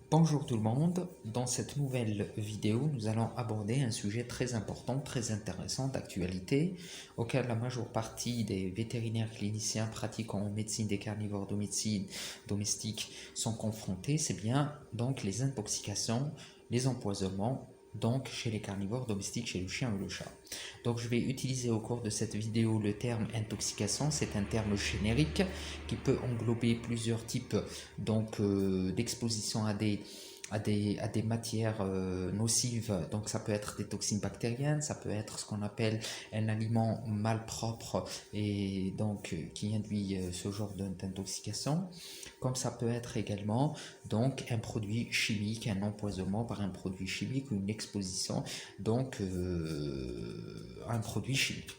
Bonjour tout le monde, dans cette nouvelle vidéo, nous allons aborder un sujet très important, très intéressant d'actualité, auquel la majeure partie des vétérinaires cliniciens pratiquant en médecine des carnivores domestiques sont confrontés, c'est bien donc les intoxications, les empoisonnements, donc chez les carnivores domestiques, chez le chien ou le chat. Donc je vais utiliser au cours de cette vidéo le terme intoxication, c'est un terme générique qui peut englober plusieurs types d'exposition à des matières nocives. Donc ça peut être des toxines bactériennes, ça peut être ce qu'on appelle un aliment malpropre et donc qui induit ce genre d'intoxication. Comme ça peut être également donc un produit chimique, un empoisonnement par un produit chimique ou une exposition donc à un produit chimique.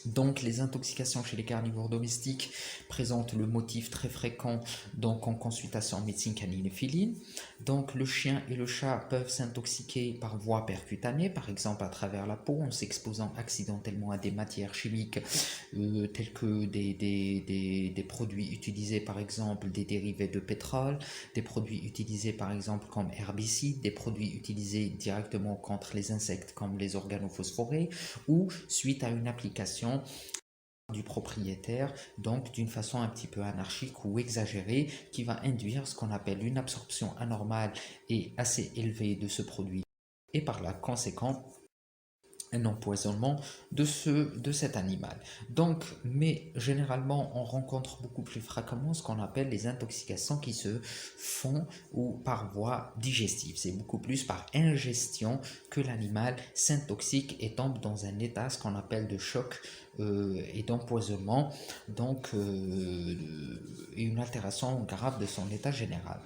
Donc, les intoxications chez les carnivores domestiques présentent le motif très fréquent donc en consultation en médecine canine et féline. Donc, le chien et le chat peuvent s'intoxiquer par voie percutanée, par exemple à travers la peau, en s'exposant accidentellement à des matières chimiques telles que des produits utilisés, par exemple des dérivés de pétrole, des produits utilisés par exemple comme herbicides, des produits utilisés directement contre les insectes comme les organophosphorés ou suite à une application du propriétaire, donc d'une façon un petit peu anarchique ou exagérée, qui va induire ce qu'on appelle une absorption anormale et assez élevée de ce produit, et par la conséquent un empoisonnement de cet animal. Donc, mais généralement, on rencontre beaucoup plus fréquemment ce qu'on appelle les intoxications qui se font ou par voie digestive. C'est beaucoup plus par ingestion que l'animal s'intoxique et tombe dans un état, ce qu'on appelle de choc et d'empoisonnement, donc une altération grave de son état général.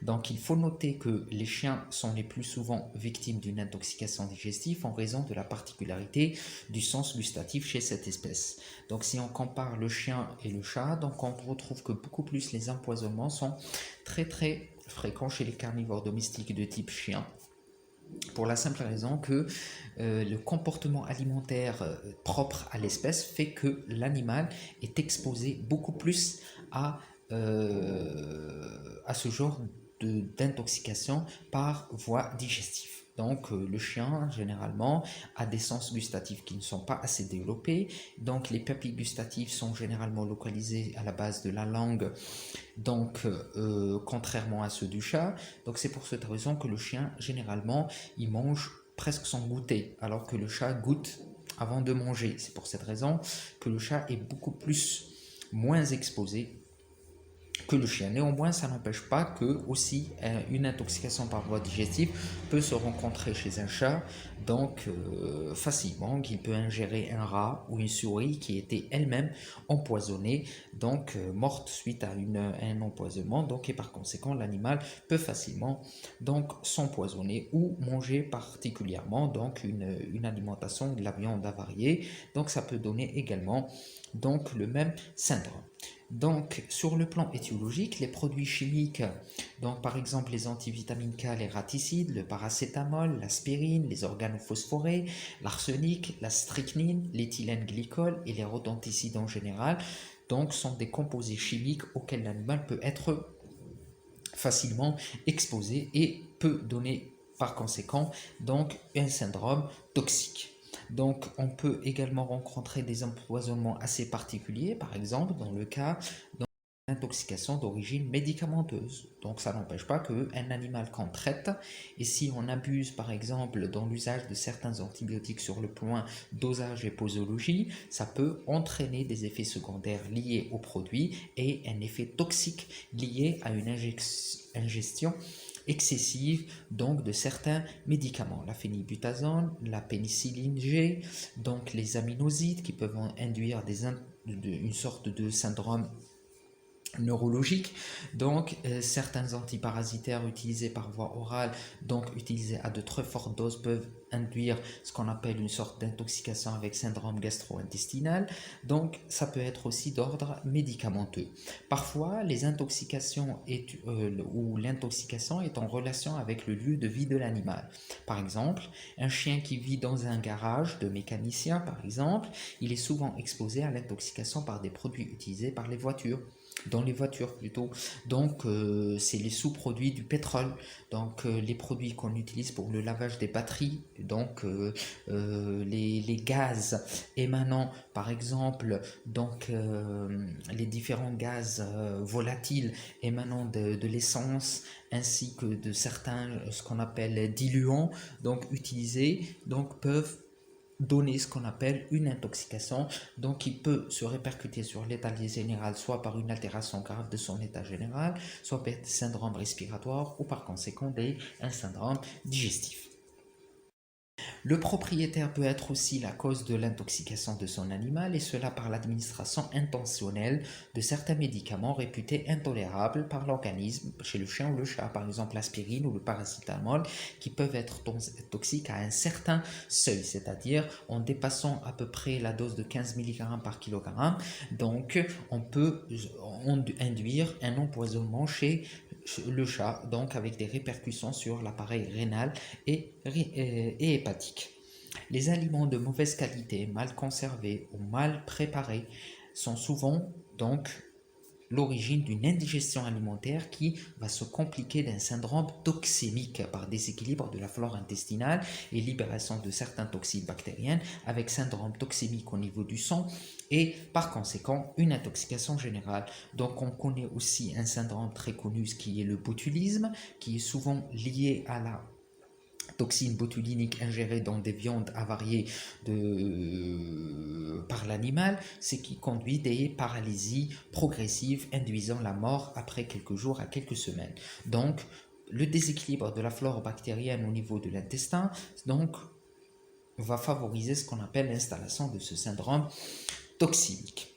Donc, il faut noter que les chiens sont les plus souvent victimes d'une intoxication digestive en raison de la particularité du sens gustatif chez cette espèce. Donc, si on compare le chien et le chat, donc on retrouve que beaucoup plus les empoisonnements sont très fréquents chez les carnivores domestiques de type chien, pour la simple raison que le comportement alimentaire propre à l'espèce fait que l'animal est exposé beaucoup plus à ce genre d'intoxication par voie digestive. Donc le chien généralement a des sens gustatifs qui ne sont pas assez développés, donc les papilles gustatives sont généralement localisées à la base de la langue, donc contrairement à ceux du chat. Donc c'est pour cette raison que le chien généralement il mange presque sans goûter, alors que le chat goûte avant de manger. C'est pour cette raison que le chat est beaucoup moins exposé que le chien. Néanmoins, ça n'empêche pas que aussi une intoxication par voie digestive peut se rencontrer chez un chat, donc facilement, qu'il peut ingérer un rat ou une souris qui était elle-même empoisonnée, donc morte suite à un empoisonnement, donc et par conséquent l'animal peut facilement donc s'empoisonner ou manger particulièrement donc une alimentation de la viande avariée, donc ça peut donner également donc le même syndrome. Donc, sur le plan étiologique, les produits chimiques, donc par exemple les antivitamines K, les raticides, le paracétamol, l'aspirine, les organophosphorés, l'arsenic, la strychnine, l'éthylène glycol et les rodenticides en général, donc sont des composés chimiques auxquels l'animal peut être facilement exposé et peut donner par conséquent donc un syndrome toxique. Donc, on peut également rencontrer des empoisonnements assez particuliers, par exemple dans le cas d'intoxication d'origine médicamenteuse. Donc, ça n'empêche pas qu'un animal qu'on traite, et si on abuse par exemple dans l'usage de certains antibiotiques sur le plan dosage et posologie, ça peut entraîner des effets secondaires liés au produit et un effet toxique lié à une ingestion excessive donc de certains médicaments, la phénylbutazone, la pénicilline G, donc les aminosides qui peuvent induire une sorte de syndrome neurologique. Donc certains antiparasitaires utilisés par voie orale, donc utilisés à de très fortes doses, peuvent induire ce qu'on appelle une sorte d'intoxication avec syndrome gastro-intestinal. Donc ça peut être aussi d'ordre médicamenteux. Parfois les intoxications ou l'intoxication est en relation avec le lieu de vie de l'animal. Par exemple, un chien qui vit dans un garage de mécanicien par exemple, il est souvent exposé à l'intoxication par des produits utilisés par les voitures. dans les voitures plutôt. Donc, c'est les sous-produits du pétrole, donc les produits qu'on utilise pour le lavage des batteries, donc les gaz émanant, par exemple, donc les différents gaz volatiles émanant de l'essence, ainsi que de certains, ce qu'on appelle diluants, donc utilisés, donc peuvent donner ce qu'on appelle une intoxication, donc qui peut se répercuter sur l'état général, soit par une altération grave de son état général, soit par des syndromes respiratoires ou par conséquent un syndrome digestif. Le propriétaire peut être aussi la cause de l'intoxication de son animal, et cela par l'administration intentionnelle de certains médicaments réputés intolérables par l'organisme chez le chien ou le chat, par exemple l'aspirine ou le paracétamol, qui peuvent être toxiques à un certain seuil, c'est-à-dire en dépassant à peu près la dose de 15 mg par kilogramme. Donc on peut induire un empoisonnement chez le chat, donc avec des répercussions sur l'appareil rénal et hépatique. Les aliments de mauvaise qualité, mal conservés ou mal préparés sont souvent donc l'origine d'une indigestion alimentaire qui va se compliquer d'un syndrome toxémique par déséquilibre de la flore intestinale et libération de certaines toxines bactériennes, avec syndrome toxémique au niveau du sang et par conséquent une intoxication générale. Donc on connaît aussi un syndrome très connu qui est le botulisme, qui est souvent lié à la toxines botuliniques ingérées dans des viandes avariées par l'animal, ce qui conduit des paralysies progressives induisant la mort après quelques jours à quelques semaines. Donc, le déséquilibre de la flore bactérienne au niveau de l'intestin donc, va favoriser ce qu'on appelle l'installation de ce syndrome toxique.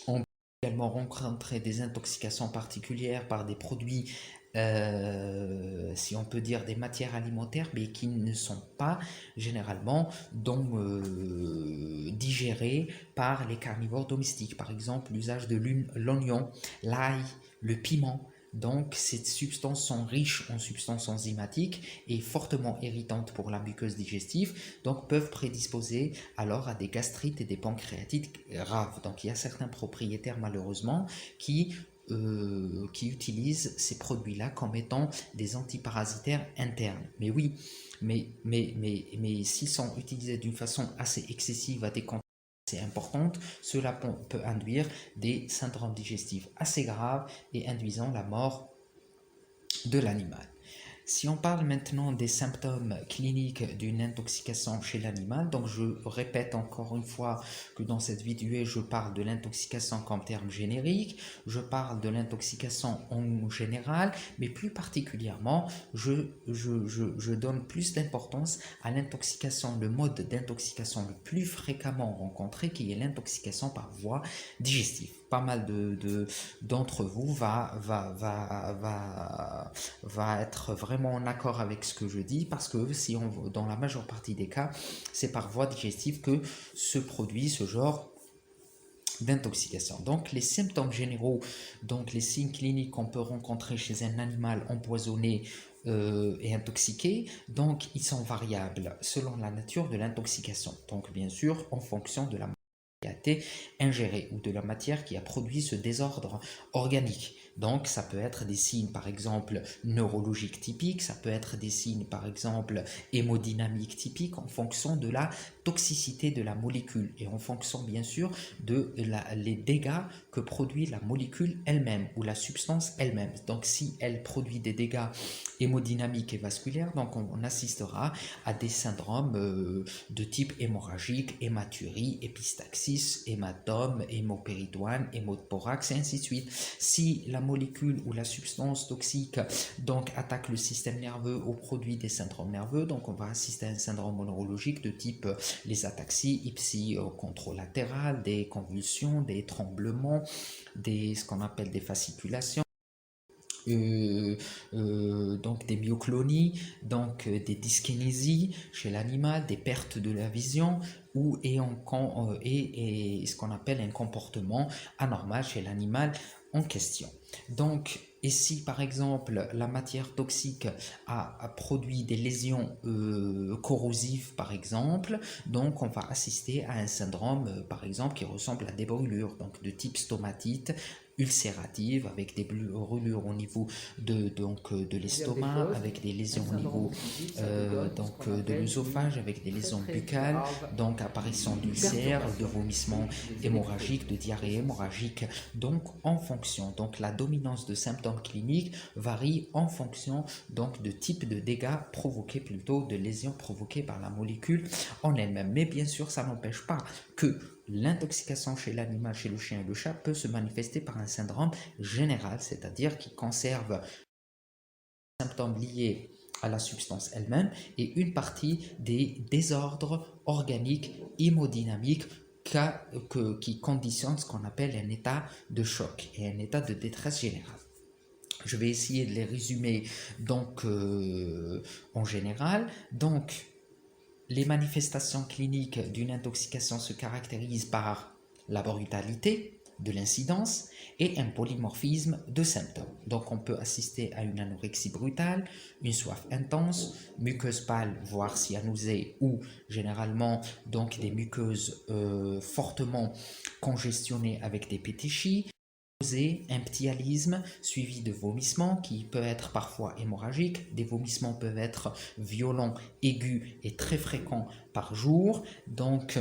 On peut également rencontrer des intoxications particulières par des produits si on peut dire des matières alimentaires, mais qui ne sont pas généralement digérées par les carnivores domestiques. Par exemple, l'usage de l'oignon, l'ail, le piment. Donc, ces substances sont riches en substances enzymatiques et fortement irritantes pour la muqueuse digestive, donc peuvent prédisposer alors à des gastrites et des pancréatites graves. Donc, il y a certains propriétaires malheureusement qui utilisent ces produits-là comme étant des antiparasitaires internes. Mais oui, mais s'ils sont utilisés d'une façon assez excessive à des quantités assez importantes, cela peut induire des syndromes digestifs assez graves et induisant la mort de l'animal. Si on parle maintenant des symptômes cliniques d'une intoxication chez l'animal, donc je répète encore une fois que dans cette vidéo, je parle de l'intoxication comme terme générique, je parle de l'intoxication en général, mais plus particulièrement, je donne plus d'importance à l'intoxication, le mode d'intoxication le plus fréquemment rencontré, qui est l'intoxication par voie digestive. Pas mal d'entre vous va être vraiment en accord avec ce que je dis, parce que si dans la majeure partie des cas, c'est par voie digestive que se produit ce genre d'intoxication. Donc les symptômes généraux, donc les signes cliniques qu'on peut rencontrer chez un animal empoisonné et intoxiqué, donc ils sont variables selon la nature de l'intoxication, donc bien sûr en fonction de la qui a été ingérée ou de la matière qui a produit ce désordre organique. Donc ça peut être des signes par exemple neurologiques typiques, ça peut être des signes par exemple hémodynamiques typiques en fonction de la toxicité de la molécule et en fonction bien sûr de les dégâts que produit la molécule elle-même ou la substance elle-même. Donc si elle produit des dégâts hémodynamiques et vasculaires, donc on assistera à des syndromes de type hémorragique, hématurie, épistaxis, hématome, hémopéridoine, hémothorax et ainsi de suite. Si la molécule ou la substance toxique donc attaque le système nerveux ou produit des syndromes nerveux, donc on va assister à un syndrome neurologique de type les ataxies ipsi-contralatérales, des convulsions, des tremblements, ce qu'on appelle des fasciculations. Donc des myoclonies, donc des dyskinésies chez l'animal, des pertes de la vision et ce qu'on appelle un comportement anormal chez l'animal en question. Donc Et si par exemple la matière toxique a produit des lésions corrosives par exemple, donc on va assister à un syndrome par exemple qui ressemble à des brûlures, donc de type stomatite ulcérative avec des brûlures au niveau de l'estomac, avec des lésions au niveau de l'œsophage, avec des lésions buccales, donc apparition d'ulcères, de vomissements hémorragiques, de diarrhée hémorragique. Donc en fonction, donc la dominance de symptômes cliniques varie en fonction donc de type de dégâts provoqués, plutôt de lésions provoquées par la molécule en elle-même. Mais bien sûr, ça n'empêche pas que l'intoxication chez l'animal, chez le chien et le chat peut se manifester par un syndrome général, c'est-à-dire qui conserve les symptômes liés à la substance elle-même et une partie des désordres organiques hémodynamiques qui conditionnent ce qu'on appelle un état de choc et un état de détresse générale. Je vais essayer de les résumer donc en général. Donc, les manifestations cliniques d'une intoxication se caractérisent par la brutalité de l'incidence et un polymorphisme de symptômes. Donc on peut assister à une anorexie brutale, une soif intense, muqueuse pâle, voire cyanosée, ou généralement donc des muqueuses fortement congestionnées avec des pétéchies, un ptyalisme suivi de vomissements qui peut être parfois hémorragique. Des vomissements peuvent être violents, aigus et très fréquents par jour. Donc,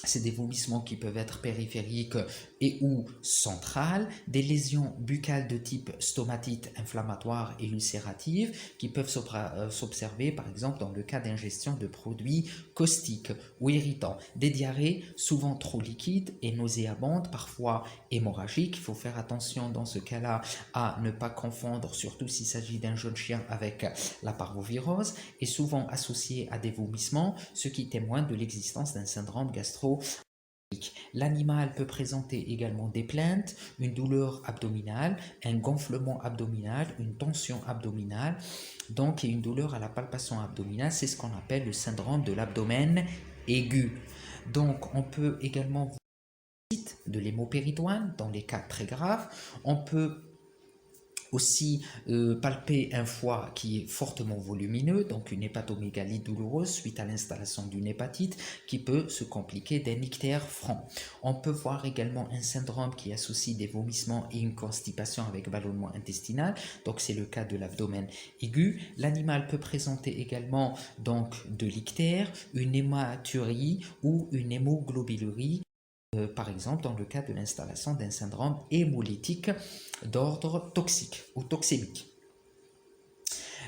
c'est des vomissements qui peuvent être périphériques et ou centrales, des lésions buccales de type stomatite inflammatoire et ulcérative qui peuvent s'observer par exemple dans le cas d'ingestion de produits caustiques ou irritants, des diarrhées souvent trop liquides et nauséabondes, parfois hémorragiques. Il faut faire attention dans ce cas-là à ne pas confondre, surtout s'il s'agit d'un jeune chien, avec la parvovirose, et souvent associé à des vomissements, ce qui témoigne de l'existence d'un syndrome gastro. L'animal peut présenter également des plaintes, une douleur abdominale, un gonflement abdominal, une tension abdominale, donc et une douleur à la palpation abdominale. C'est ce qu'on appelle le syndrome de l'abdomen aigu. Donc on peut également voir de l'hémopéritoine dans les cas très graves. On peut aussi palper un foie qui est fortement volumineux, donc une hépatomégalie douloureuse suite à l'installation d'une hépatite qui peut se compliquer d'un ictère franc. On peut voir également un syndrome qui associe des vomissements et une constipation avec ballonnement intestinal, donc c'est le cas de l'abdomen aigu. L'animal peut présenter également donc de l'ictère, une hématurie ou une hémoglobinurie, par exemple dans le cas de l'installation d'un syndrome hémolytique d'ordre toxique ou toxémique.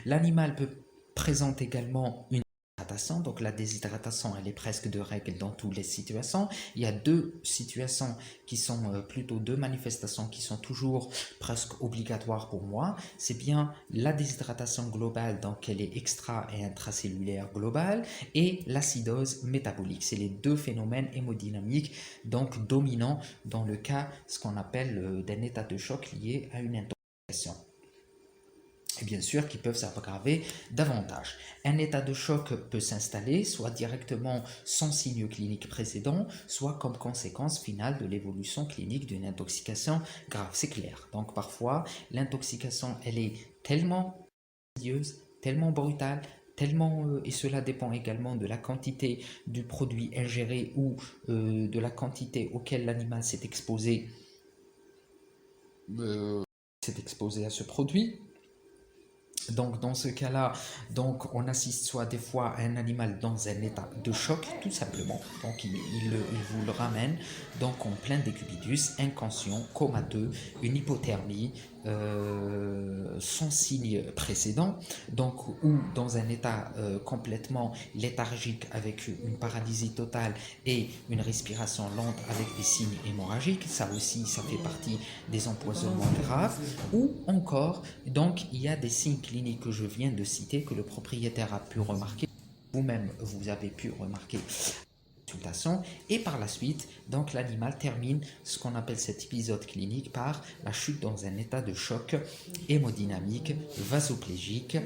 L'animal peut présenter également une déshydratation, donc la déshydratation elle est presque de règle dans toutes les situations. Il y a deux situations qui sont plutôt deux manifestations qui sont toujours presque obligatoires pour moi. C'est bien la déshydratation globale, donc elle est extra et intracellulaire globale, et l'acidose métabolique. C'est les deux phénomènes hémodynamiques donc dominants dans le cas ce qu'on appelle d'un état de choc lié à une intoxication. Et bien sûr qui peuvent s'aggraver davantage. Un état de choc peut s'installer soit directement sans signe clinique précédent, soit comme conséquence finale de l'évolution clinique d'une intoxication grave, c'est clair. Donc parfois l'intoxication elle est tellement insidieuse, tellement brutale, et cela dépend également de la quantité du produit ingéré ou de la quantité auquel l'animal s'est exposé à ce produit. Donc dans ce cas-là, donc on assiste soit des fois à un animal dans un état de choc, tout simplement. Donc il vous le ramène donc en plein décubitus, inconscient, comateux, une hypothermie, sans signe précédent, donc ou dans un état complètement léthargique avec une paralysie totale et une respiration lente avec des signes hémorragiques. Ça aussi, ça fait partie des empoisonnements graves. Ou encore, donc il y a des signes cliniques que je viens de citer que le propriétaire a pu remarquer, vous-même vous avez pu remarquer consultation, et par la suite donc l'animal termine ce qu'on appelle cet épisode clinique par la chute dans un état de choc hémodynamique, vasoplégique,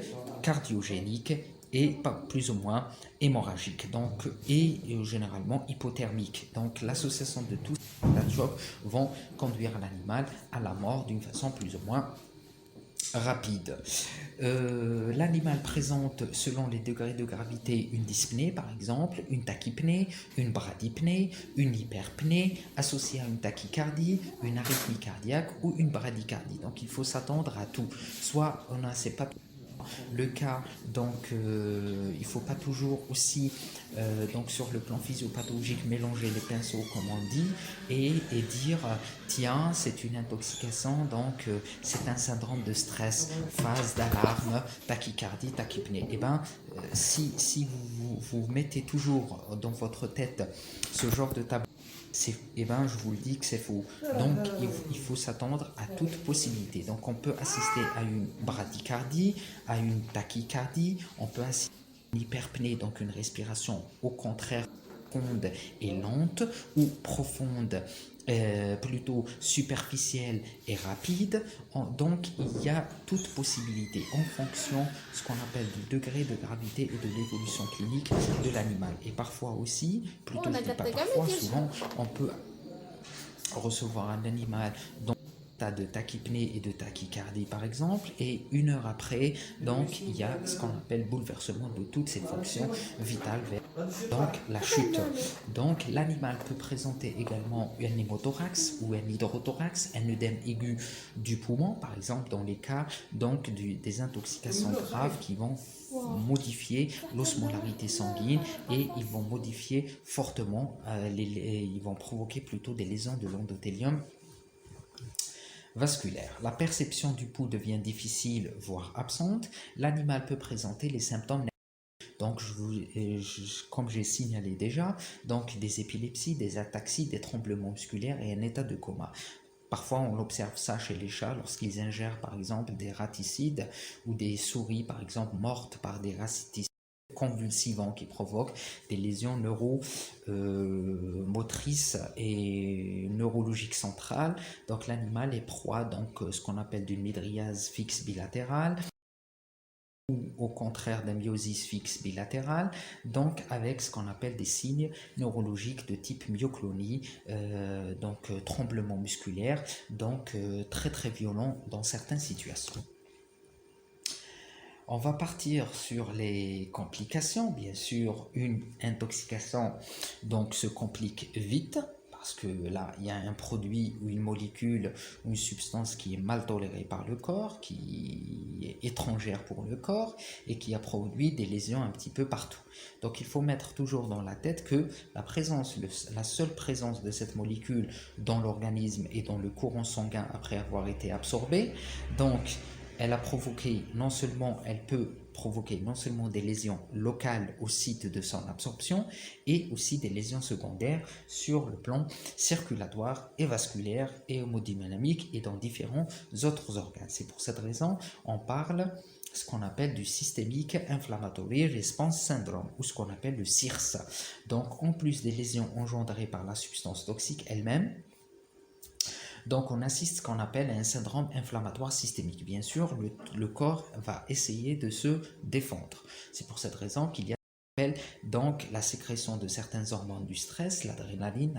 cardiogénique et pas plus ou moins hémorragique, donc, et généralement hypothermique. Donc l'association de tous ces états de choc vont conduire l'animal à la mort d'une façon plus ou moins rapide. L'animal présente selon les degrés de gravité une dyspnée par exemple, une tachypnée, une bradypnée, une hyperpnée associée à une tachycardie, une arythmie cardiaque ou une bradycardie. Donc il faut s'attendre à tout. Soit on a, c'est pas le cas, donc il ne faut pas toujours aussi, donc sur le plan physiopathologique, mélanger les pinceaux comme on dit et dire tiens c'est une intoxication, donc c'est un syndrome de stress, phase d'alarme, tachycardie, tachypnée. Et bien si vous mettez toujours dans votre tête ce genre de tableau, eh ben, je vous le dis que c'est faux. Donc, il faut s'attendre à toute possibilité. Donc, on peut assister à une bradycardie, à une tachycardie, on peut assister à une hyperpnée, donc une respiration au contraire profonde et lente, ou profonde, plutôt superficielle et rapide. Donc, il y a toute possibilité en fonction de ce qu'on appelle du degré de gravité et de l'évolution clinique de l'animal. Et parfois aussi, plutôt je dis pas parfois, souvent, on peut recevoir un animal dans de tachypnée et de tachycardie par exemple, et une heure après, donc il y a ce qu'on appelle bouleversement de toutes ces fonctions vitales vers donc la chute. Donc l'animal peut présenter également un hémothorax ou un hydrothorax, un œdème aigu du poumon par exemple, dans les cas donc des intoxications graves qui vont modifier l'osmolarité sanguine et ils vont modifier fortement, ils vont provoquer plutôt des lésions de l'endothélium vasculaire. La perception du pouls devient difficile, voire absente. L'animal peut présenter les symptômes. Donc, comme j'ai signalé déjà, donc des épilepsies, des ataxies, des tremblements musculaires et un état de coma. Parfois, on observe ça chez les chats lorsqu'ils ingèrent par exemple des raticides ou des souris par exemple mortes par des raticides convulsivants qui provoquent des lésions neuromotrices et neurologiques centrales. Donc l'animal est proie donc ce qu'on appelle d'une mydriase fixe bilatérale ou au contraire d'un myosis fixe bilatéral, donc avec ce qu'on appelle des signes neurologiques de type myoclonie, donc tremblement musculaire, donc très très violent dans certaines situations. On va partir sur les complications. Bien sûr, une intoxication donc se complique vite parce que là, il y a un produit ou une molécule ou une substance qui est mal tolérée par le corps, qui est étrangère pour le corps et qui a produit des lésions un petit peu partout. Donc, il faut mettre toujours dans la tête que la seule présence de cette molécule dans l'organisme et dans le courant sanguin après avoir été absorbée, donc elle peut provoquer non seulement des lésions locales au site de son absorption et aussi des lésions secondaires sur le plan circulatoire et vasculaire et hémodynamique et dans différents autres organes. C'est pour cette raison on parle ce qu'on appelle du Systemic Inflammatory Response Syndrome ou ce qu'on appelle le SIRS. Donc en plus des lésions engendrées par la substance toxique elle-même, donc on assiste à ce qu'on appelle un syndrome inflammatoire systémique. Bien sûr, le corps va essayer de se défendre. C'est pour cette raison qu'il y a donc la sécrétion de certaines hormones du stress, l'adrénaline,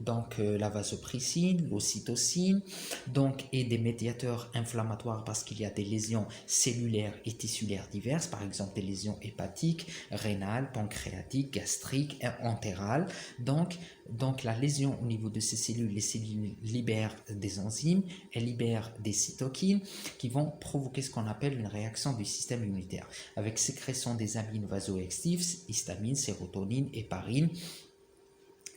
donc la vasopressine, l'ocytocine, donc et des médiateurs inflammatoires parce qu'il y a des lésions cellulaires et tissulaires diverses, par exemple des lésions hépatiques, rénales, pancréatiques, gastriques, entérales. Donc la lésion au niveau de ces cellules, les cellules libèrent des enzymes, elles libèrent des cytokines qui vont provoquer ce qu'on appelle une réaction du système immunitaire avec sécrétion des amines vasoactifs, histamine, sérotonine, héparine.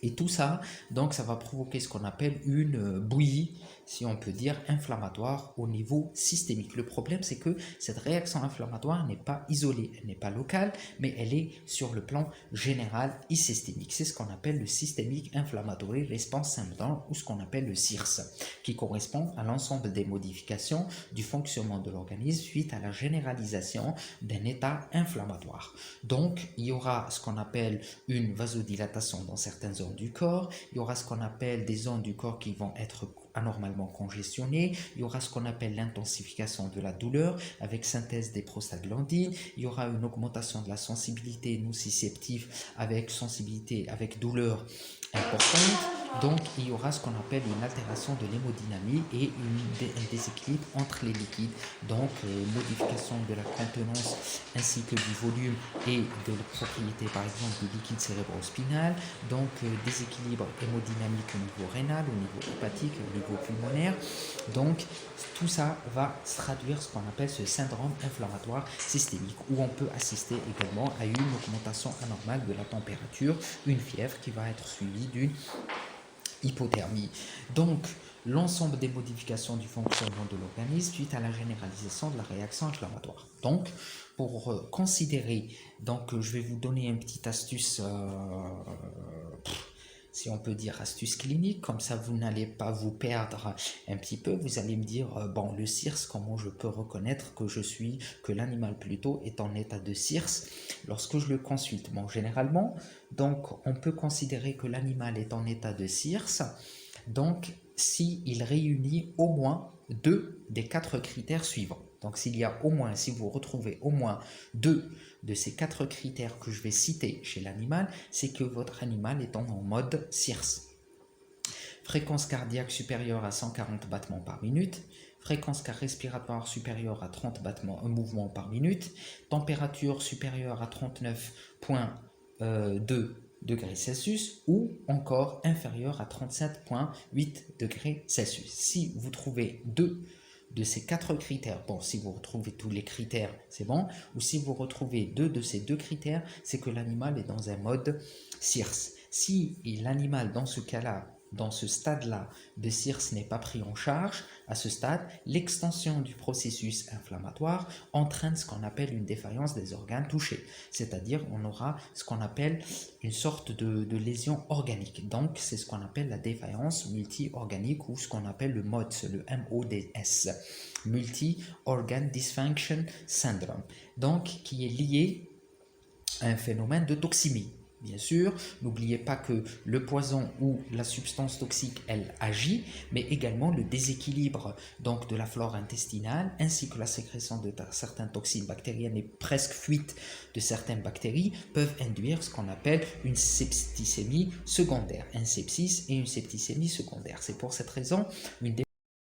Et tout ça, donc ça va provoquer ce qu'on appelle une bouillie, si on peut dire, inflammatoire au niveau systémique. Le problème, c'est que cette réaction inflammatoire n'est pas isolée, elle n'est pas locale, mais elle est sur le plan général et systémique. C'est ce qu'on appelle le Systemic Inflammatory Response Syndrome ou ce qu'on appelle le SIRS, qui correspond à l'ensemble des modifications du fonctionnement de l'organisme suite à la généralisation d'un état inflammatoire. Donc, il y aura ce qu'on appelle une vasodilatation dans certaines zones du corps, il y aura ce qu'on appelle des zones du corps qui vont être anormalement congestionné, il y aura ce qu'on appelle l'intensification de la douleur avec synthèse des prostaglandines, il y aura une augmentation de la sensibilité nociceptive avec sensibilité, avec douleur importante. Donc, il y aura ce qu'on appelle une altération de l'hémodynamie et un déséquilibre entre les liquides. Donc, modification de la contenance ainsi que du volume et de la propriété, par exemple, du liquide cérébrospinal. Donc, déséquilibre hémodynamique au niveau rénal, au niveau hépatique, au niveau pulmonaire. Donc, tout ça va se traduire ce qu'on appelle ce syndrome inflammatoire systémique, où on peut assister également à une augmentation anormale de la température, une fièvre qui va être suivie d'une hypothermie. Donc, l'ensemble des modifications du fonctionnement de l'organisme suite à la généralisation de la réaction inflammatoire. Donc, pour considérer, donc je vais vous donner une petite astuce, si on peut dire astuce clinique, comme ça vous n'allez pas vous perdre un petit peu. Vous allez me dire, bon, le CIRS, comment je peux reconnaître que l'animal plutôt est en état de CIRS lorsque je le consulte? Bon, généralement, donc on peut considérer que l'animal est en état de CIRS, donc s'il réunit au moins 2 des 4 critères suivants. Donc si vous retrouvez au moins 2 de ces 4 critères que je vais citer chez l'animal, c'est que votre animal est en mode CIRS. Fréquence cardiaque supérieure à 140 battements par minute, fréquence respiratoire supérieure à 30 mouvements par minute, température supérieure à 39,2 degrés Celsius ou encore inférieure à 37,8 degrés Celsius. Si vous trouvez 2 de ces 4 critères, bon, si vous retrouvez tous les critères, c'est bon, ou si vous retrouvez 2 de ces 2 critères, c'est que l'animal est dans un mode CIRS. Si l'animal, dans ce cas-là, dans ce stade-là de CIRS n'est pas pris en charge, à ce stade, l'extension du processus inflammatoire entraîne ce qu'on appelle une défaillance des organes touchés. C'est-à-dire, on aura ce qu'on appelle une sorte de lésion organique. Donc, c'est ce qu'on appelle la défaillance multi-organique ou ce qu'on appelle le MODS, le MODS, Multi-Organ Dysfunction Syndrome, donc qui est lié à un phénomène de toxémie. Bien sûr, n'oubliez pas que le poison ou la substance toxique, elle agit, mais également le déséquilibre donc de la flore intestinale ainsi que la sécrétion de certaines toxines bactériennes et presque fuite de certaines bactéries peuvent induire ce qu'on appelle une septicémie secondaire, un sepsis et une septicémie secondaire. C'est pour cette raison une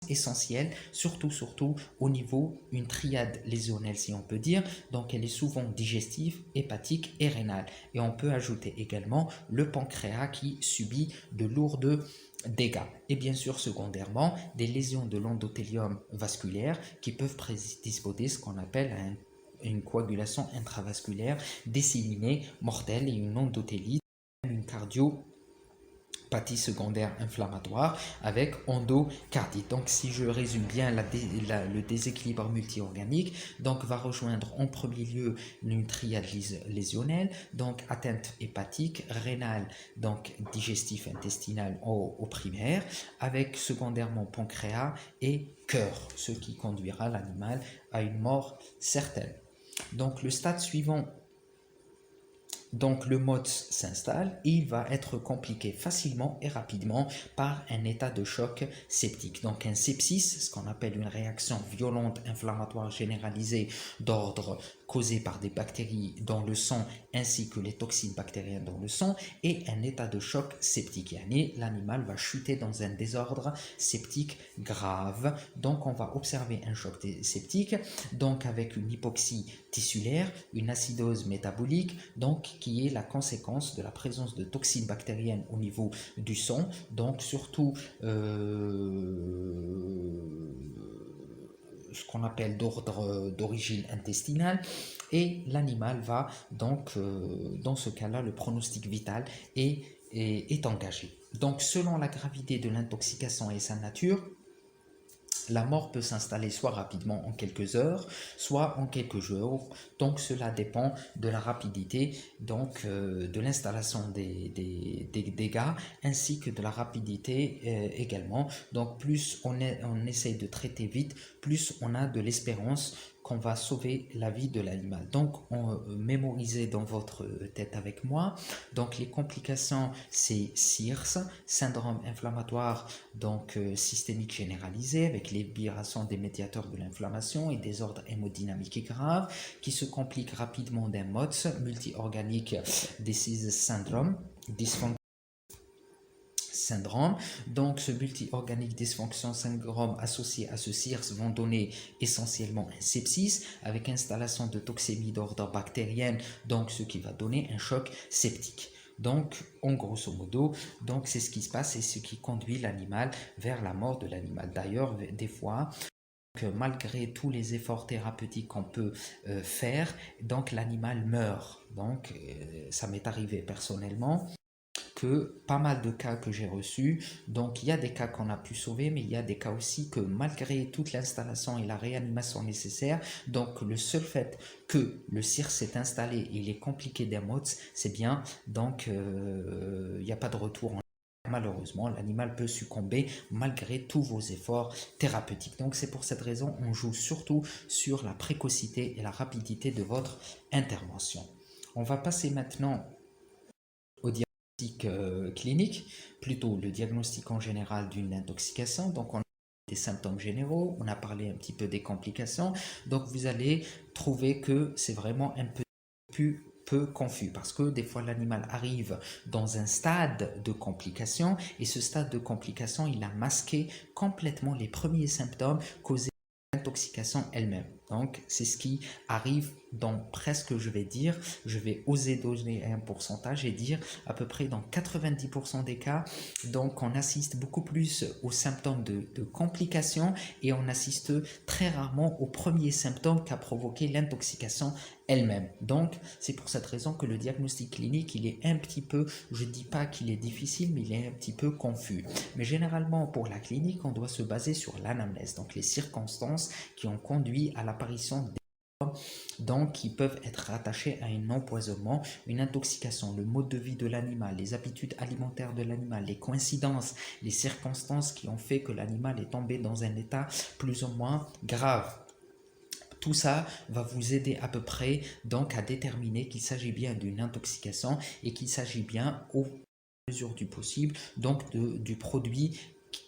essentielle, surtout au niveau une triade lésionnelle si on peut dire, donc elle est souvent digestive, hépatique et rénale, et on peut ajouter également le pancréas qui subit de lourds dégâts, et bien sûr secondairement des lésions de l'endothélium vasculaire qui peuvent prédisposer ce qu'on appelle une coagulation intravasculaire disséminée mortelle et une endothélite, une cardiopathie secondaire inflammatoire avec endocardite. Donc si je résume bien, le déséquilibre multiorganique donc va rejoindre en premier lieu une triade lésionnelle, donc atteinte hépatique, rénale, donc digestif intestinal au primaire, avec secondairement pancréas et cœur, ce qui conduira l'animal à une mort certaine. Donc le stade suivant, donc le MODS s'installe et il va être compliqué facilement et rapidement par un état de choc septique. Donc un sepsis, ce qu'on appelle une réaction violente inflammatoire généralisée d'ordre causé par des bactéries dans le sang ainsi que les toxines bactériennes dans le sang, et un état de choc septique. L'animal va chuter dans un désordre septique grave. Donc on va observer un choc septique donc avec une hypoxie tissulaire, une acidose métabolique, donc qui est la conséquence de la présence de toxines bactériennes au niveau du sang, donc surtout ce qu'on appelle d'origine intestinale, et l'animal va donc, dans ce cas-là, le pronostic vital est engagé. Donc selon la gravité de l'intoxication et sa nature, la mort peut s'installer soit rapidement en quelques heures, soit en quelques jours. Donc cela dépend de la rapidité donc, de l'installation des dégâts ainsi que de la rapidité également. Donc plus on essaye de traiter vite, plus on a de l'espérance qu'on va sauver la vie de l'animal. Donc, mémorisez dans votre tête avec moi. Donc, les complications, c'est SIRS, syndrome inflammatoire donc systémique généralisé, avec libération des médiateurs de l'inflammation et des ordres hémodynamiques graves, qui se compliquent rapidement d'un MOTS, multi-organic disease syndrome, syndrome. Donc, ce multi-organic dysfonction syndrome associé à ce SIRS vont donner essentiellement un sepsis avec installation de toxémie d'ordre bactérien, donc ce qui va donner un choc septique. Donc, en grosso modo, donc c'est ce qui se passe et ce qui conduit l'animal vers la mort de l'animal. D'ailleurs, des fois, malgré tous les efforts thérapeutiques qu'on peut faire, donc l'animal meurt. Donc, ça m'est arrivé personnellement que pas mal de cas que j'ai reçus, donc il y a des cas qu'on a pu sauver, mais il y a des cas aussi que malgré toute l'installation et la réanimation nécessaire, donc le seul fait que le CIRS s'est installé et il est compliqué des MOTS, c'est bien, donc il n'y a pas de retour en malheureusement, l'animal peut succomber malgré tous vos efforts thérapeutiques. Donc c'est pour cette raison on joue surtout sur la précocité et la rapidité de votre intervention. On va passer maintenant au diagnostic clinique, plutôt le diagnostic en général d'une intoxication. Donc on a des symptômes généraux, on a parlé un petit peu des complications, donc vous allez trouver que c'est vraiment un peu confus parce que des fois l'animal arrive dans un stade de complication et ce stade de complication il a masqué complètement les premiers symptômes causés par l'intoxication elle-même. Donc c'est ce qui arrive dans presque, je vais oser donner un pourcentage et dire à peu près dans 90% des cas, donc on assiste beaucoup plus aux symptômes de complications et on assiste très rarement aux premiers symptômes qu'a provoqué l'intoxication elle-même. Donc c'est pour cette raison que le diagnostic clinique il est un petit peu, je ne dis pas qu'il est difficile, mais il est un petit peu confus. Mais généralement pour la clinique on doit se baser sur l'anamnèse, donc les circonstances qui ont conduit à l'apparition des donc qui peuvent être rattachés à un empoisonnement, une intoxication, le mode de vie de l'animal, les habitudes alimentaires de l'animal, les coïncidences, les circonstances qui ont fait que l'animal est tombé dans un état plus ou moins grave. Tout ça va vous aider à peu près donc à déterminer qu'il s'agit bien d'une intoxication et qu'il s'agit bien au mesure du possible donc du produit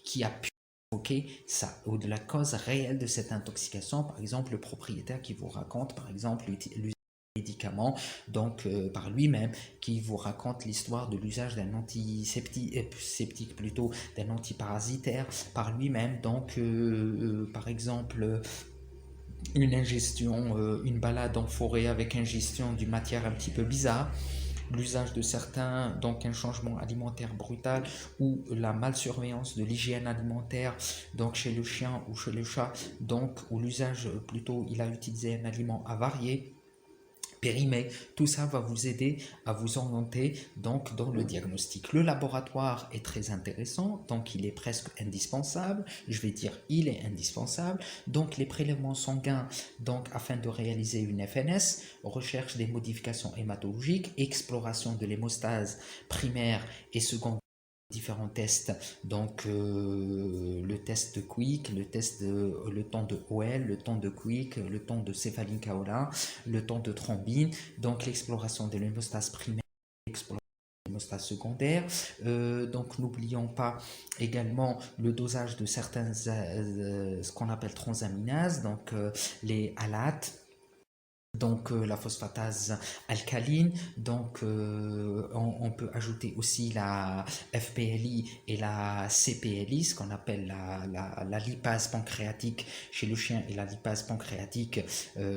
qui a pu provoquer ça, ou de la cause réelle de cette intoxication, par exemple le propriétaire qui vous raconte par exemple l'usage des médicaments donc par lui-même, qui vous raconte l'histoire de l'usage d'un antiseptique plutôt d'un antiparasitaire par lui-même, donc par exemple une ingestion, une balade en forêt avec ingestion d'une matière un petit peu bizarre, l'usage de certains, donc un changement alimentaire brutal ou la malsurveillance de l'hygiène alimentaire, donc chez le chien ou chez le chat, donc ou l'usage plutôt, il a utilisé un aliment avarié, périmé, tout ça va vous aider à vous orienter donc dans le diagnostic. Le laboratoire est très intéressant, donc il est presque indispensable, je vais dire il est indispensable, donc les prélèvements sanguins donc afin de réaliser une FNS, recherche des modifications hématologiques, exploration de l'hémostase primaire et secondaire, différents tests, donc le test de Quick, le temps de OL, le temps de Quick, le temps de céphaline kaolin, le temps de thrombine, donc l'exploration de l'hémostase primaire, l'exploration de l'hémostase secondaire, donc n'oublions pas également le dosage de certains ce qu'on appelle transaminases, donc les alates, donc la phosphatase alcaline, donc on peut ajouter aussi la FPLI et la CPLI, ce qu'on appelle la lipase pancréatique chez le chien et la lipase pancréatique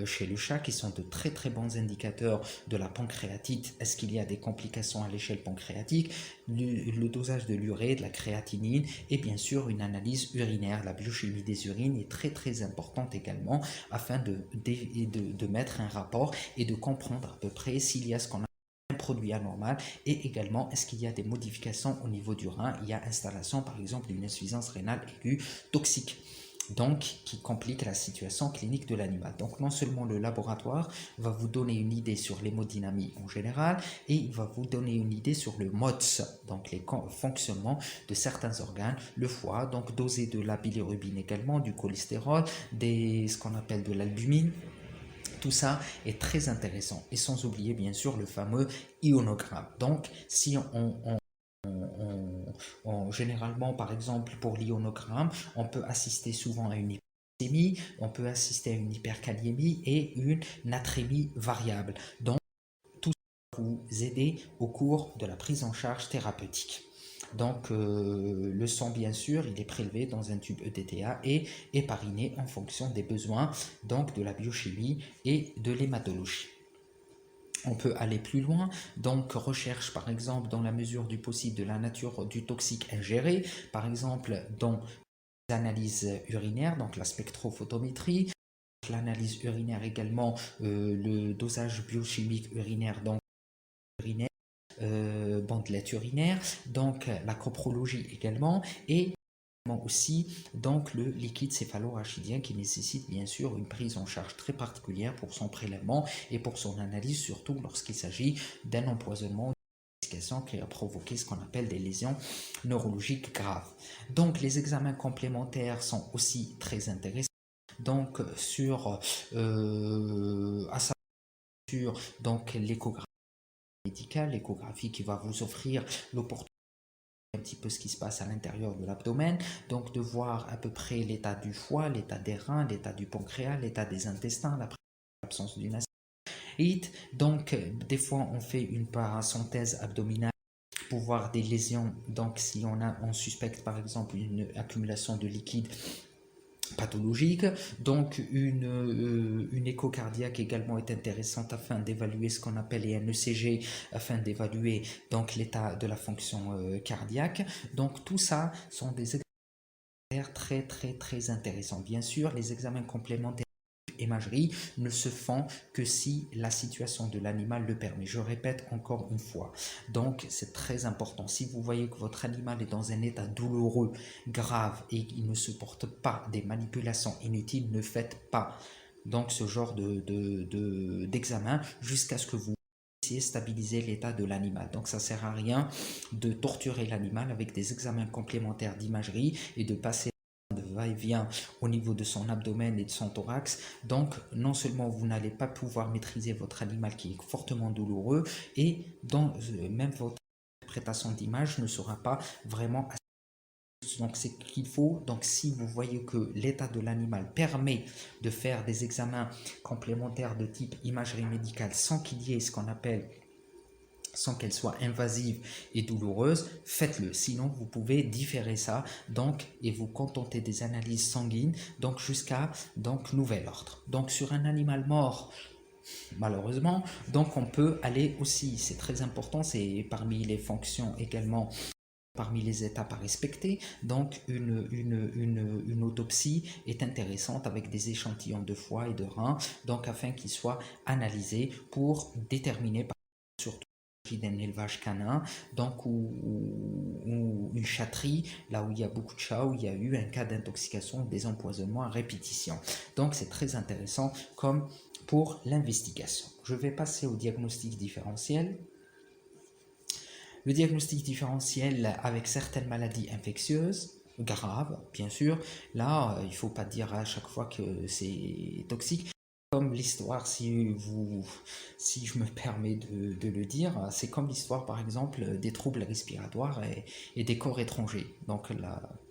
chez le chat, qui sont de très très bons indicateurs de la pancréatite. Est-ce qu'il y a des complications à l'échelle pancréatique, le dosage de l'urée, de la créatinine et bien sûr une analyse urinaire. La biochimie des urines est très très importante également afin de mettre un rapport et de comprendre à peu près s'il y a ce qu'on a un produit anormal et également est-ce qu'il y a des modifications au niveau du rein, il y a installation par exemple d'une insuffisance rénale aiguë toxique, donc qui complique la situation clinique de l'animal. Donc non seulement le laboratoire va vous donner une idée sur l'hémodynamie en général et il va vous donner une idée sur le MOTS, donc les fonctionnements de certains organes, le foie, donc doser de la bilirubine également, du cholestérol, ce qu'on appelle de l'albumine, Tout ça est très intéressant. Et sans oublier, bien sûr, le fameux ionogramme. Donc, si généralement, par exemple, pour l'ionogramme, on peut assister souvent à une hypercalcémie, on peut assister à une hyperkaliémie et une natrémie variable. Donc, tout ça va vous aider au cours de la prise en charge thérapeutique. Donc, le sang, bien sûr, il est prélevé dans un tube EDTA et épariné en fonction des besoins donc de la biochimie et de l'hématologie. On peut aller plus loin, donc recherche par exemple dans la mesure du possible de la nature du toxique ingéré, par exemple dans l'analyse urinaire, donc la spectrophotométrie, l'analyse urinaire également, le dosage biochimique urinaire, donc urinaire, bandelette urinaire, donc la coprologie également, et aussi donc le liquide céphalorachidien qui nécessite bien sûr une prise en charge très particulière pour son prélèvement et pour son analyse, surtout lorsqu'il s'agit d'un empoisonnement qui a provoqué ce qu'on appelle des lésions neurologiques graves. Donc les examens complémentaires sont aussi très intéressants. Donc sur donc l'échographie médicale, l'échographie qui va vous offrir l'opportunité un petit peu ce qui se passe à l'intérieur de l'abdomen, donc de voir à peu près l'état du foie, l'état des reins, l'état du pancréas, l'état des intestins, l'absence d'une acide. Donc des fois on fait une parasynthèse abdominale pour voir des lésions, donc si on suspecte par exemple une accumulation de liquide pathologique, donc une écho cardiaque également est intéressante afin d'évaluer ce qu'on appelle un ECG, afin d'évaluer donc l'état de la fonction cardiaque. Donc tout ça sont des examens très intéressants. Bien sûr, les examens complémentaires imagerie ne se font que si la situation de l'animal le permet. Je répète encore une fois, donc c'est très important. Si vous voyez que votre animal est dans un état douloureux, grave et qu'il ne supporte pas des manipulations inutiles, ne faites pas donc ce genre d'examen jusqu'à ce que vous puissiez stabiliser l'état de l'animal. Donc ça sert à rien de torturer l'animal avec des examens complémentaires d'imagerie et de passer de va-et-vient au niveau de son abdomen et de son thorax. Donc non seulement vous n'allez pas pouvoir maîtriser votre animal qui est fortement douloureux, et même votre interprétation d'image ne sera pas vraiment assez. Donc c'est qu'il faut, donc si vous voyez que l'état de l'animal permet de faire des examens complémentaires de type imagerie médicale sans qu'il y ait ce qu'on appelle, sans qu'elle soit invasive et douloureuse, faites-le. Sinon, vous pouvez différer ça donc, et vous contenter des analyses sanguines donc jusqu'à donc nouvel ordre. Donc sur un animal mort, malheureusement, donc on peut aller aussi, c'est très important, c'est parmi les fonctions également, parmi les étapes à respecter, donc une autopsie est intéressante avec des échantillons de foie et de rein, donc afin qu'ils soient analysés pour déterminer surtout d'un élevage canin, donc ou une chatterie, là où il y a beaucoup de chats, où il y a eu un cas d'intoxication, des empoisonnements à répétition. Donc c'est très intéressant comme pour l'investigation. Je vais passer au diagnostic différentiel. Le diagnostic différentiel avec certaines maladies infectieuses, graves, bien sûr. Là, il ne faut pas dire à chaque fois que c'est toxique. Comme l'histoire, si je me permets de le dire, c'est comme l'histoire par exemple des troubles respiratoires et des corps étrangers. Donc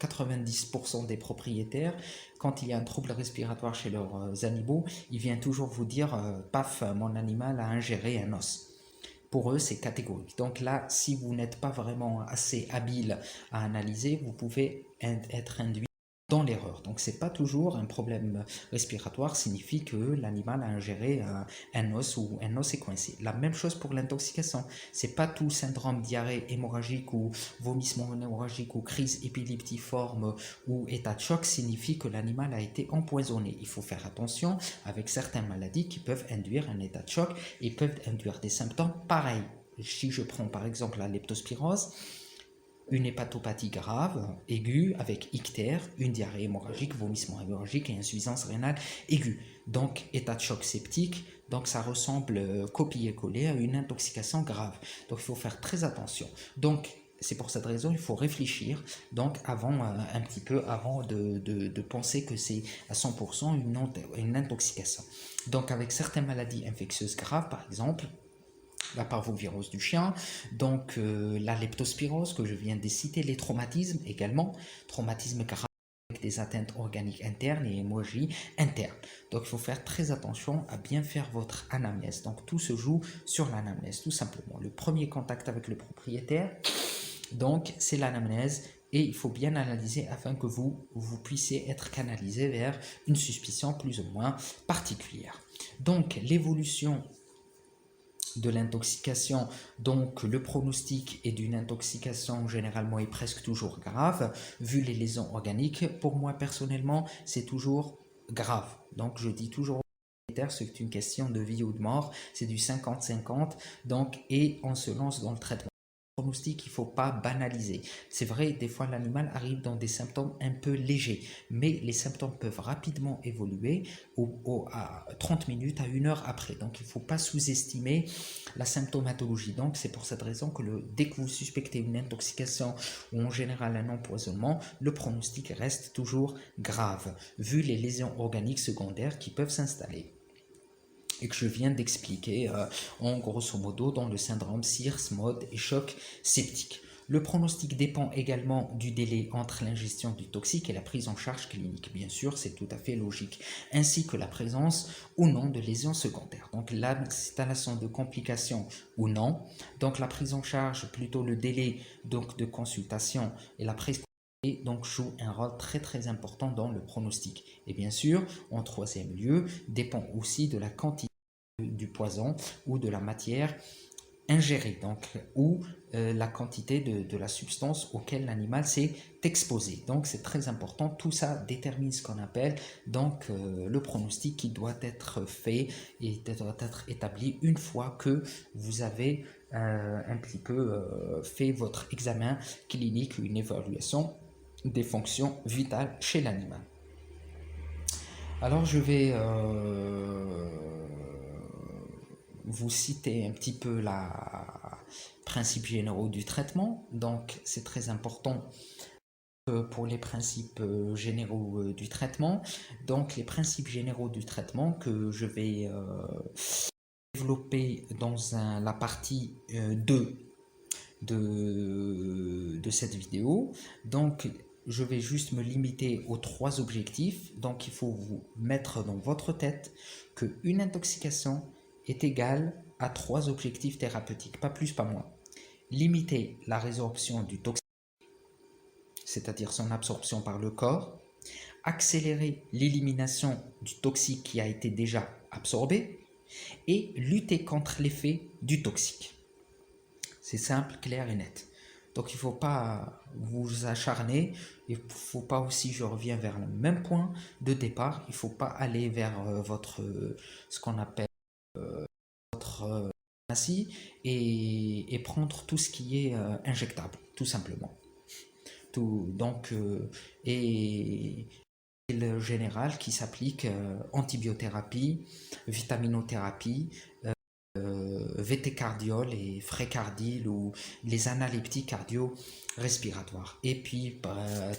90% des propriétaires, quand il y a un trouble respiratoire chez leurs animaux, ils viennent toujours vous dire paf, mon animal a ingéré un os. Pour eux, c'est catégorique. Donc là, si vous n'êtes pas vraiment assez habile à analyser, vous pouvez être induit dans l'erreur. Donc c'est pas toujours un problème respiratoire signifie que l'animal a ingéré un os ou un os est coincé. La même chose pour l'intoxication. C'est pas tout syndrome diarrhée hémorragique ou vomissement hémorragique ou crise épileptiforme ou état de choc signifie que l'animal a été empoisonné. Il faut faire attention avec certaines maladies qui peuvent induire un état de choc et peuvent induire des symptômes pareils. Si je prends par exemple la leptospirose, une hépatopathie grave, aiguë, avec ictère, une diarrhée hémorragique, vomissement hémorragique et insuffisance rénale aiguë. Donc, état de choc septique, donc ça ressemble copier-coller à une intoxication grave. Donc, il faut faire très attention. Donc, c'est pour cette raison il faut réfléchir donc avant un petit peu avant de penser que c'est à 100% une intoxication. Donc avec certaines maladies infectieuses graves par exemple, la parvovirose du chien, donc la leptospirose que je viens de citer, les traumatismes également, traumatismes graves avec des atteintes organiques internes et hémorragie interne. Donc il faut faire très attention à bien faire votre anamnèse. Donc tout se joue sur l'anamnèse, tout simplement. Le premier contact avec le propriétaire, donc c'est l'anamnèse et il faut bien analyser afin que vous puissiez être canalisé vers une suspicion plus ou moins particulière. Donc l'évolution de l'intoxication, donc le pronostic est d'une intoxication généralement et presque toujours grave, vu les lésions organiques. Pour moi personnellement, c'est toujours grave. Donc je dis toujours c'est une question de vie ou de mort, c'est du 50-50, donc et on se lance dans le traitement. Pronostic, il ne faut pas banaliser. C'est vrai, des fois l'animal arrive dans des symptômes un peu légers, mais les symptômes peuvent rapidement évoluer à 30 minutes, à 1 heure après. Donc il ne faut pas sous-estimer la symptomatologie. Donc c'est pour cette raison que dès que vous suspectez une intoxication ou en général un empoisonnement, le pronostic reste toujours grave, vu les lésions organiques secondaires qui peuvent s'installer et que je viens d'expliquer en grosso modo dans le syndrome SIRS, MOD et choc septique. Le pronostic dépend également du délai entre l'ingestion du toxique et la prise en charge clinique. Bien sûr, c'est tout à fait logique, ainsi que la présence ou non de lésions secondaires. Donc l'installation de complications ou non. Donc la prise en charge, plutôt le délai donc, de consultation et la prise et donc joue un rôle très important dans le pronostic. Et bien sûr, en troisième lieu, dépend aussi de la quantité du poison ou de la matière ingérée, donc, ou la quantité de la substance auquel l'animal s'est exposé. Donc c'est très important, tout ça détermine ce qu'on appelle donc le pronostic qui doit être fait et doit être établi une fois que vous avez un petit peu fait votre examen clinique, une évaluation des fonctions vitales chez l'animal. Alors je vais vous citer un petit peu les principes généraux du traitement. Donc c'est très important pour les principes généraux du traitement. Donc les principes généraux du traitement que je vais développer dans la partie 2 de cette vidéo. Donc je vais juste me limiter aux 3 objectifs. Donc il faut vous mettre dans votre tête qu'une intoxication est égale à 3 objectifs thérapeutiques, pas plus, pas moins. Limiter la résorption du toxique, c'est-à-dire son absorption par le corps, accélérer l'élimination du toxique qui a été déjà absorbé et lutter contre l'effet du toxique. C'est simple, clair et net. Donc il ne faut pas vous acharner, il ne faut pas aussi, je reviens vers le même point de départ, il ne faut pas aller vers ce qu'on appelle votre pharmacie et prendre tout ce qui est injectable, tout simplement. Donc, et le général qui s'applique antibiothérapie, vitaminothérapie, VT-cardiol et frécardil ou les analeptiques cardio-respiratoires. Et puis,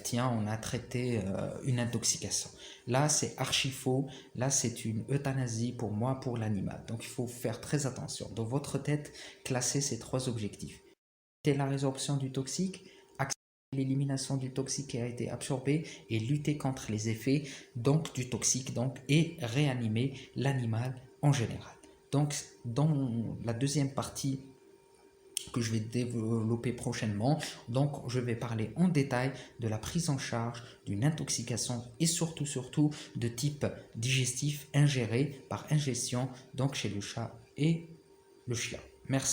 tiens, on a traité une intoxication. Là, c'est archi faux. Là, c'est une euthanasie pour moi, pour l'animal. Donc, il faut faire très attention. Dans votre tête, classez ces 3 objectifs. C'est la résorption du toxique, l'élimination du toxique qui a été absorbé et lutter contre les effets donc du toxique et réanimer l'animal en général. Donc dans la deuxième partie que je vais développer prochainement, donc je vais parler en détail de la prise en charge d'une intoxication et surtout de type digestif ingéré par ingestion donc chez le chat et le chien. Merci.